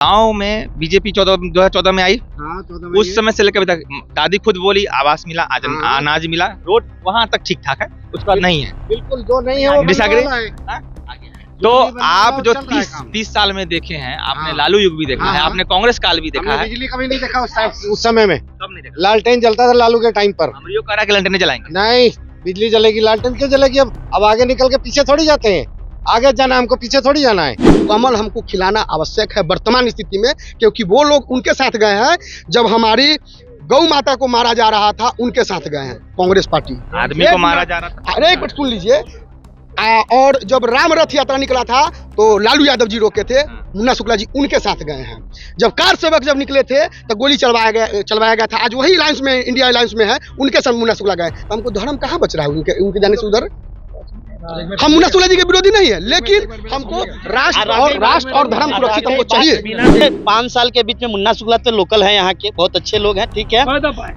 गाँव में बीजेपी 2014 में आई। हाँ, 14 में उस समय से लेकर अभी तक दादी खुद बोली आवास मिला, हाँ। अनाज मिला, रोड वहां तक ठीक ठाक है, उसके बाद नहीं है। बिल्कुल जो नहीं है वो Disagree? बनने वाला है। तो जो नहीं बनने आप वाला जो चल रहा है काम। 30 साल में देखे हैं, आपने हाँ। लालू युग भी देखा हाँ, है, हाँ। आपने कांग्रेस काल भी देखा हमने है। बिजली कभी नहीं देखा उस समय में। कब नहीं देखा? लालटेन जलता था लालू के टाइम पर। अमरियो कह रहा है कि लंटने जलाएंगे। नहीं, बिजली जलेगी, लालटेन क्यों जलेगी? अब आगे निकल के पीछे थोड़ी जाते हैं, आगे जाना हमको, पीछे थोड़ी जाना है। कमल हमको खिलाना आवश्यक है वर्तमान स्थिति में, क्योंकि वो लोग उनके साथ गए हैं जब हमारी गौ माता को मारा जा रहा था, उनके साथ गए हैं कांग्रेस पार्टी। आदमी को मारा जा रहा था। अरे एक मिनट सुन लीजिए। और जब राम रथ यात्रा निकला था तो लालू यादव जी रोके थे, मुन्ना शुक्ला जी उनके साथ गए हैं। जब कार सेवक जब निकले थे तो गोली चलवाया गया था। आज वही अलायंस में, इंडिया अलायंस में है, उनके साथ मुन्ना शुक्ला गए। तो हमको धर्म कहाँ बच रहा है उनके जाने से उधर? हम मुन्ना शुक्ला जी के विरोधी नहीं है, लेकिन हमको राष्ट्र और धर्म सुरक्षित हमको चाहिए। 5 साल के बीच में मुन्ना शुक्ला तो लोकल है, यहाँ के बहुत अच्छे लोग हैं, ठीक है,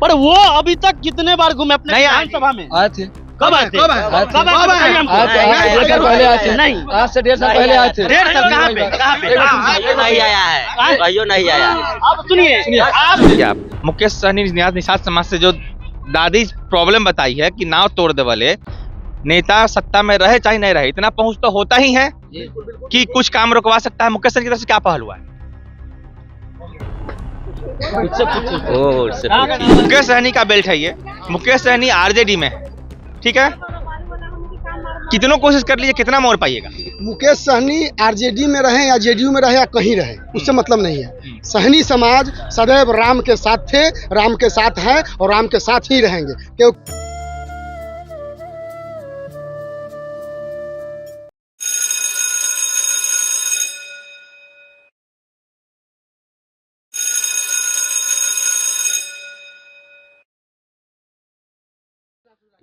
पर वो अभी तक कितने बार घूमे अपने विधानसभा में? आए थे। कब आए थे? पहले आए थे। नहीं, आज से 1.5 साल पहले आए थे। 1.5 साल कहाँ पे? नहीं आया है, कहियो नहीं आया। अब सुनिए आप मुकेश सहनी निषाद समाज से जो दादी प्रॉब्लम बताई है कि नाव तोड़ दे वाले नेता सत्ता में रहे चाहे नहीं रहे, इतना पहुंच तो होता ही है कि कुछ काम रुकवा सकता है। मुकेश सहनी की तरफ से क्या पहल हुआ है? मुकेश सहनी का बेल्ट है ये। मुकेश सहनी आरजेडी में है, ठीक है, कितनों कोशिश कर लीजिए, कितना मोड़ पाइएगा? मुकेश सहनी आरजेडी में रहे या जेडीयू में रहे या कहीं रहे, उससे मतलब नहीं है। सहनी समाज सदैव राम के साथ थे, राम के साथ हैं और राम के साथ ही रहेंगे। क्योंकि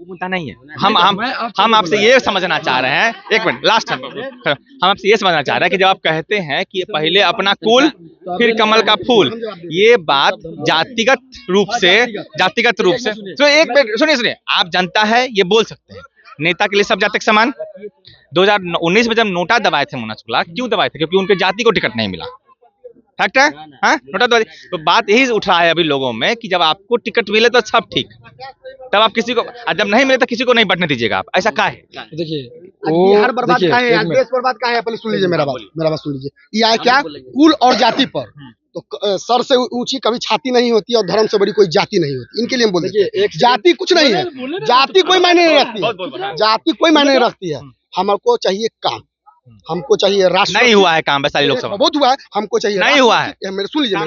वो मुद्दा नहीं है। हम आपसे ये समझना चाह रहे हैं, एक मिनट लास्ट, हम आपसे ये समझना चाह रहे हैं कि जब आप कहते हैं कि पहले अपना कुल फिर कमल का फूल, ये बात जातिगत रूप से तो एक मिनट सुनिए, आप जनता है ये बोल सकते हैं, नेता के लिए सब जाति समान। 2019 में जब नोटा दबाए थे मुन्ना शुक्ला, क्यों दबाए थे? क्योंकि उनके जाति को टिकट नहीं मिला। फैक्ट है, हाँ, नोटा दबाई। तो बात यही उठ रहा है अभी लोगों में कि जब आपको टिकट मिले तो सब ठीक, तब आप किसी को, जब नहीं मिले तो किसी को नहीं बटने दीजिएगा आप। ऐसा क्या है? देखिए बिहार बर्बाद का है, देश बर्बाद का है। पहले सुन लीजिए मेरा बात सुन लीजिए। ये आया क्या? कुल और जाति पर तो सर से ऊंची कभी छाती नहीं होती और धर्म से बड़ी कोई जाति नहीं होती। इनके लिए हम बोल देते हैं जाति कुछ नहीं है, जाति कोई मायने नहीं रखती है, जाति कोई मायने नहीं रखती है। हमको चाहिए काम, हमको चाहिए राष्ट्र। नहीं हुआ है काम वैशाली लोकसभा, बहुत हुआ है। हमको चाहिए, नहीं हुआ है, मेरे सुन लीजिए,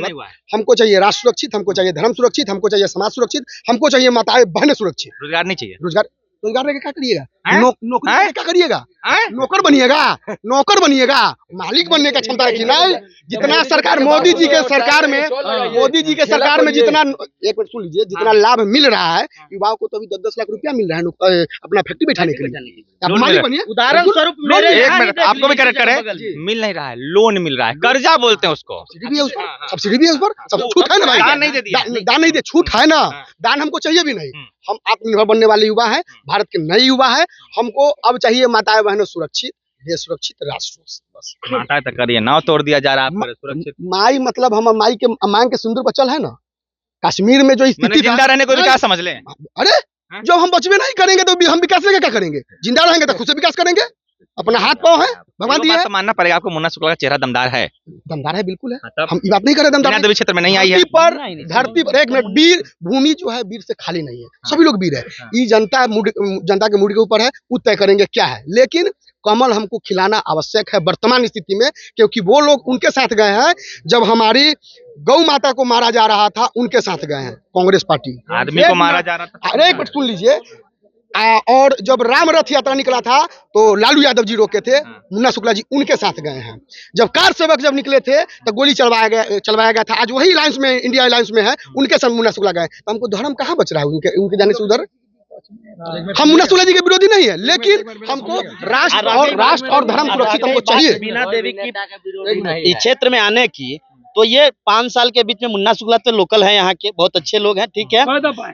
हमको चाहिए राष्ट्र सुरक्षित, हमको चाहिए धर्म सुरक्षित, हमको चाहिए समाज सुरक्षित, हमको चाहिए माताएं बहनें सुरक्षित। रोजगार नहीं चाहिए। रोजगार लेके क्या करिएगा? नौकरी लेके क्या करिएगा? नौकर बनिएगा, नौकर बनिएगा, मालिक बनने का क्षमता रखिए। नहीं, जितना सरकार मोदी जी के सरकार में जितना, एक मिनट सुन लीजिए, जितना लाभ मिल रहा है युवाओं को, तो अभी 10-10 लाख रुपया मिल रहा है अपना फैक्ट्री बैठाने के लिए। आप मालिक बनिए। उदाहरण स्वरूप एक मिनट आपको भी करेक्ट करे, मिल नहीं रहा है, लोन मिल रहा है, कर्जा बोलते हैं उसको, सब्सिडी भी है उस पर, सब छूट है ना भाई। दान नहीं दे दिया, दान नहीं दे, छूट है ना। दान हमको चाहिए भी नहीं। हम आत्मनिर्भर बनने वाले युवा हैं, भारत के नए युवा हैं। हमको अब चाहिए माताएं बहनों सुरक्षित, देश सुरक्षित, राष्ट्र बस। माता तक करिए, नाव तोड़ दिया जा रहा है सुरक्षित। माई मतलब हम माई के मांग के सिंदूर पर चल है ना। कश्मीर में जो स्थिति, जिंदा रहने को विकास समझ लें। अरे जब हम बचवे नहीं करेंगे तो हम विकास लेके क्या करेंगे? जिंदा रहेंगे तो खुद से विकास करेंगे। अपना हाथ पाँव है, भगवान दिया है। मानना पड़ेगा आपको, मुन्ना शुक्ला का चेहरा दमदार है। दमदार है, बिल्कुल है। हम ये बात नहीं कर रहे दमदार देवी क्षेत्र में नहीं आई है। धरती पर एक मिनट, वीर भूमि जो है वीर से खाली नहीं है, सभी लोग वीर है। ये जनता के मूड के ऊपर है, वो तय करेंगे क्या है। लेकिन कमल हमको खिलाना आवश्यक है वर्तमान स्थिति में, क्योंकि वो लोग उनके साथ गए हैं जब हमारी गौ माता को मारा जा रहा था, उनके साथ गए हैं कांग्रेस पार्टी। आदमी को मारा जा रहा था। अरे एक मिनट सुन लीजिए। और जब राम रथ यात्रा निकला था तो लालू यादव जी रोके थे, मुन्ना शुक्ला जी उनके साथ गए हैं। जब कार सेवक जब निकले थे तो गोली चलवाया गया था। आज वही अलायंस में, इंडिया अलायंस में है, उनके साथ मुन्ना शुक्ला गए। तो हमको धर्म कहाँ बच रहा है उनके जाने से उधर? हम मुन्ना शुक्ला जी के विरोधी नहीं है, लेकिन हमको राष्ट्र और धर्म सुरक्षित हमको चाहिए। बीना देवी की क्षेत्र में आने की, तो ये 5 साल के बीच में मुन्ना शुक्ला तो लोकल है, यहाँ के बहुत अच्छे लोग हैं, ठीक है,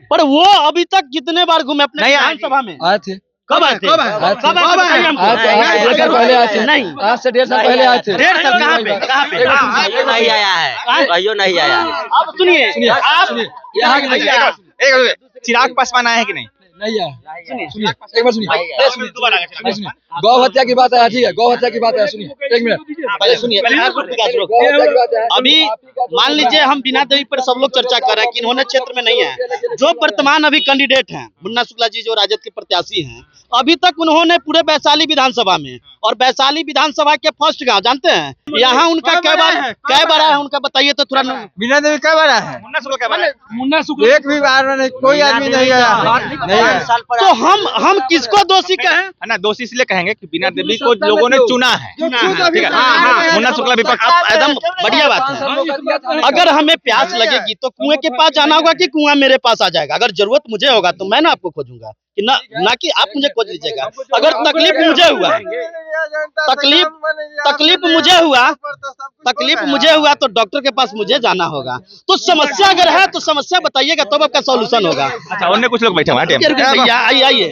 पर वो अभी तक कितने बार घूमे अपने विधानसभा में? आए थे। कब आए थे? कब आए? कब आए बताइए हमको। आज से पहले आए थे। नहीं, आज से 1.5 साल पहले आए थे। 1.5 साल कहाँ पे? कहाँ पे? नहीं आया है, कहियो नहीं आया। आप सुनिए, आप यहाँ के भैया चिराग पासवान आए हैं कि नहीं? नहीं आया। सुनिए एक बार सुनिए, गौ हत्या की बात है, ठीक है, गौ हत्या की बात है, सुनिए एक मिनट पहले सुनिए, गौ हत्या की बात है। अभी मान लीजिए हम बिना देवी पर सब लोग चर्चा कर रहे हैं कि इन्होंने क्षेत्र में नहीं है। जो वर्तमान अभी कैंडिडेट हैं मुन्ना शुक्ला जी, जो राजद के प्रत्याशी हैं, अभी तक उन्होंने पूरे वैशाली विधानसभा में, और वैशाली विधानसभा के फर्स्ट गांव जानते हैं यहाँ उनका कै बार है उनका, बताइए तो थोड़ा। बिना देवी कई बार आया है? मुन्ना शुक्ला क्या बना है? मुन्ना शुक्ला एक भी बार में कोई आदमी नहीं आया। तो हम किसको दोषी कहें? है ना, दोषी इसलिए कहेंगे कि बीना देवी को लोगों ने चुना है, ठीक है। मुन्ना शुक्ला विपक्ष एकदम बढ़िया बात है। अगर हमें प्यास लगेगी तो कुएं के पास जाना होगा कि कुआं मेरे पास आ जाएगा? अगर जरूरत मुझे होगा तो मैं ना आपको खोजूंगा, कि ना कि आप मुझे खोज लीजिएगा। अगर तकलीफ मुझे हुआ, तकलीफ मुझे हुआ तो डॉक्टर के पास मुझे जाना होगा। तो समस्या अगर है तो समस्या बताइएगा, तब आपका सॉल्यूशन होगा। अच्छा, उनने कुछ लोग बैठे हुए हैं, भैया आइए,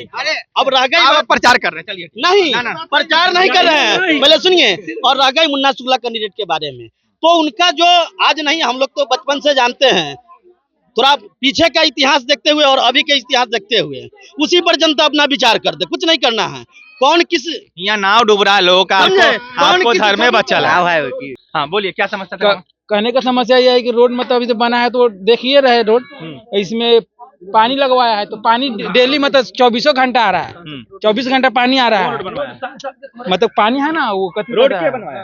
अब रह गई आप प्रचार कर रहे हैं, चलिए। नहीं, प्रचार नहीं कर रहे हैं, पहले सुनिए। और रह गई मुन्ना शुक्ला कैंडिडेट के बारे में, तो उनका जो आज नहीं, हम लोग तो बचपन से जानते हैं, थोड़ा पीछे का इतिहास देखते हुए और अभी के इतिहास देखते हुए उसी पर जनता अपना विचार कर दे। कुछ नहीं करना है, कौन किस यहाँ नाव डूब रहा है लोगों का, आपको धर्म में बच्चा नाव है। है कि हाँ बोलिए, क्या समस्या था? कहने का समस्या यह है कि रोड मतलब अभी तो बना है, तो देखिए रहे रोड, इसमें पानी लगवाया है, तो पानी डेली मतलब 24 घंटा आ रहा है, 24 घंटा पानी आ रहा है, मतलब पानी है ना वो रोड क्या बनवाया?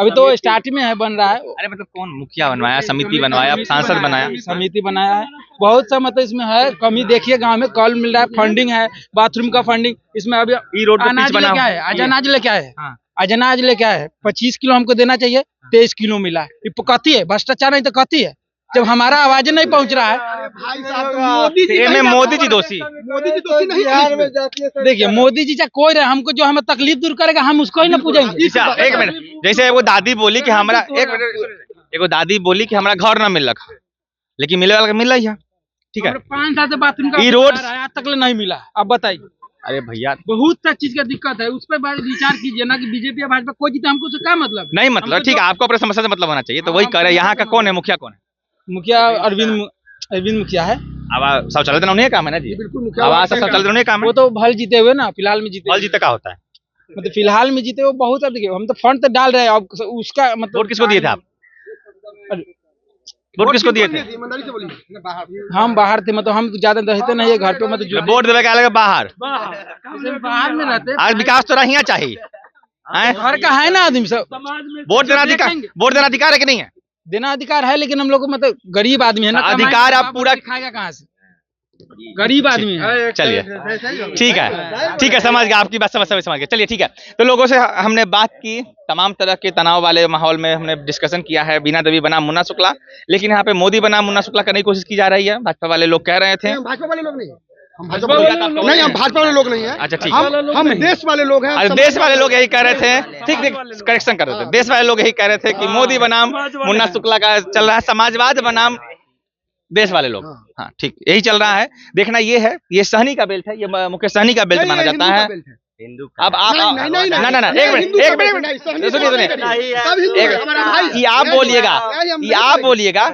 अभी तो स्टार्टिंग में है, बन रहा है। अरे मतलब कौन मुखिया बनवाया, समिति बनवाया, सांसद बनाया? समिति बनाया है, बहुत सा मतलब इसमें है कमी। देखिए गांव में कॉल मिल रहा है, फंडिंग है, बाथरूम का फंडिंग, इसमें अभी ई रोड पे अनाज पिच बना लेके आए, आज अनाज लेके आए, आज अनाज लेके आए, 25 किलो हमको देना चाहिए, 23 किलो मिला। ये कहती है भ्रष्टाचार, नहीं तो कहती है जब हमारा आवाज नहीं पहुंच रहा है। भाई साहब, मोदी जी में मोदी जी दोषी, मोदी जी दोषी नहीं है। देखिए मोदी जी चाहे कोई रहे, हमको जो हमें तकलीफ दूर करेगा हम उसको ही ना पूछेंगे। एक मिनट, जैसे वो दादी बोली कि हमारा, एक मिनट, एक दादी बोली कि हमारा घर ना मिल रखा, लेकिन मिले वाला मिल रही है, ठीक है। 5 साल से बाथरूम का ई रोड आज तक नहीं मिला, अब बताइए। अरे भैया, बहुत सा चीज का दिक्कत है, उस पर विचार कीजिए ना कि बीजेपी या भाजपा कोई जीते, हमको उससे क्या मतलब? नहीं मतलब ठीक है, आपको अपने समस्या से मतलब होना चाहिए, तो वही करे। यहाँ का कौन है मुखिया, कौन है मुखिया? अरविंद मुखिया है। अब शौचालय तो उन्हें काम है ना जी, आवास शौचालय तो उन्हें काम है। वो तो भल जीते हुए ना, फिलहाल में जीते। फल जीते का होता है, मतलब फिलहाल में जीते वो बहुत। अब देखिए हम तो फंड तो डाल रहे हैं, अब उसका मतलब वोट किसको दिए थे आप? वोट किसको दिए थे? ईमानदारी से बोलिए। हम बाहर थे, मतलब हम ज्यादा रहते नहीं है घर पे, मतलब वोट देवे का अलग बाहर बाहर में रहते। आज विकास तो रही चाहिए, घर का है ना आदमी सब, वोट देना अधिकार है कि नहीं है? देना अधिकार है, लेकिन हम लोग को मतलब गरीब आदमी है ना, अधिकार आप पूरा खाएगा कहाँ से? गरीब आदमी है। चलिए ठीक है, समझ गया आपकी बात, समझ गया। चलिए ठीक है, तो लोगों से हमने बात की, तमाम तरह के तनाव वाले माहौल में हमने डिस्कशन किया है। बीना देवी बना मुन्ना शुक्ला, लेकिन यहाँ पे मोदी बना मुन्ना शुक्ला करने की कोशिश की जा रही है। भाजपा वाले लोग कह रहे थे, भाजपा वाले लोग नहीं, हम भाजपा वाले लोग नहीं है। अच्छा ठीक, हम देश वाले लोग हैं। अरे देश वाले लोग यही कह रहे थे, ठीक, करेक्शन कर रहे थे, देश वाले लोग यही कह रहे थे कि मोदी बनाम मुन्ना शुक्ला का चल रहा है, समाजवाद बनाम देश वाले लोग। हाँ ठीक, यही चल रहा है। देखना ये है, ये सहनी का बेल्ट है, ये मुकेश सहनी का बेल्ट माना जाता है। अब आप ना एक मिनट सुनिए, आप बोलिएगा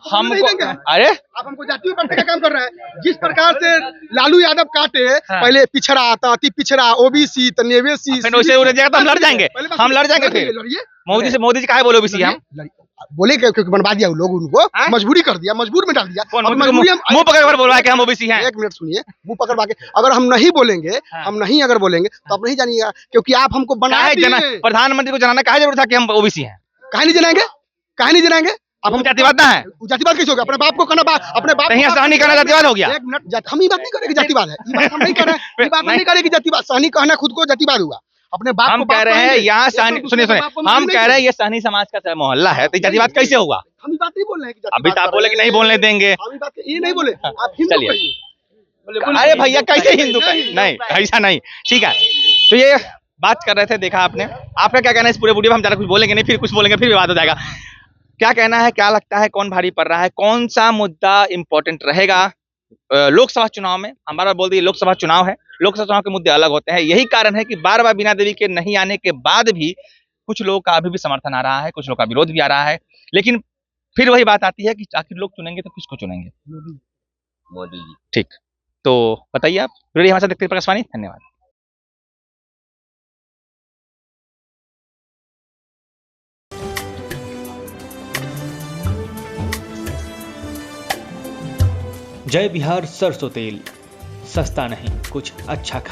हमको, अरे आप हमको जाति बांटने का काम कर रहे हैं। जिस प्रकार से लालू यादव काटे, पहले पिछड़ा आता, अति पिछड़ा, ओबीसी, तनेवेसी, हम लड़ जाएंगे, फिर मोदी जी काहे बोले ओबीसी? हम बोले क्योंकि बनवा दिया लोग, उनको मजबूरी कर दिया, मजबूर में डाल दिया। मुंह पकड़ बोल रहा है कि हम ओबीसी हैं। 1 मिनट सुनिए, मुंह पकड़ के अगर हम नहीं बोलेंगे, तो आप नहीं जानिएगा, क्योंकि आप हमको बनाए दिए। प्रधानमंत्री को जनाना काहे जरूरत था कि हम ओबीसी हैं? काहे नहीं जनाएंगे? अब हम जातिवाद ना है, जातिवाद कैसे होगा? अपने बाप को कहना, अपने बाप को सहनी कहना जातिवाद हो गया। 1 मिनट, हम ये बात नहीं करेंगे जातिवाद है, ये बात हम नहीं कर रहे हैं, ये बात नहीं करेंगे जातिवाद। सहनी कहना खुद को जातिवाद हुआ, अपने बाप हम कह रहे हैं यहाँ सहनी, सुनिए हम कह रहे हैं ये सहनी समाज का मोहल्ला है, तो जातिवाद कैसे होगा? हम ये बात नहीं बोल रहे हैं। अभी तो आप बोले कि नहीं बोलने देंगे, ये नहीं बोले, आप हिंदू कहिए। अरे भैया कैसे हिंदू कहिए? नहीं ऐसा नहीं, ठीक है। तो ये बात कर रहे थे, देखा आपने, आपका क्या कहना है इस पूरे वीडियो में? हम ज्यादा कुछ बोलेंगे नहीं, फिर कुछ बोलेंगे फिर विवाद हो जाएगा। क्या कहना है, क्या लगता है, कौन भारी पड़ रहा है, कौन सा मुद्दा इंपॉर्टेंट रहेगा? लोकसभा चुनाव में, हम बार बार बोल दिए लोकसभा चुनाव है, लोकसभा चुनाव के मुद्दे अलग होते हैं। यही कारण है कि बार बार बीना देवी के नहीं आने के बाद भी कुछ लोगों का अभी भी समर्थन आ रहा है, कुछ लोगों का विरोध भी आ रहा है। लेकिन फिर वही बात आती है कि आखिर लोग चुनेंगे तो किसको चुनेंगे? मोदी जी। ठीक, तो बताइए आप। रेडियो हमारे साथ देखते हैं प्रकाशवाणी। धन्यवाद। जय बिहार सरसों तेल, सस्ता नहीं कुछ अच्छा खा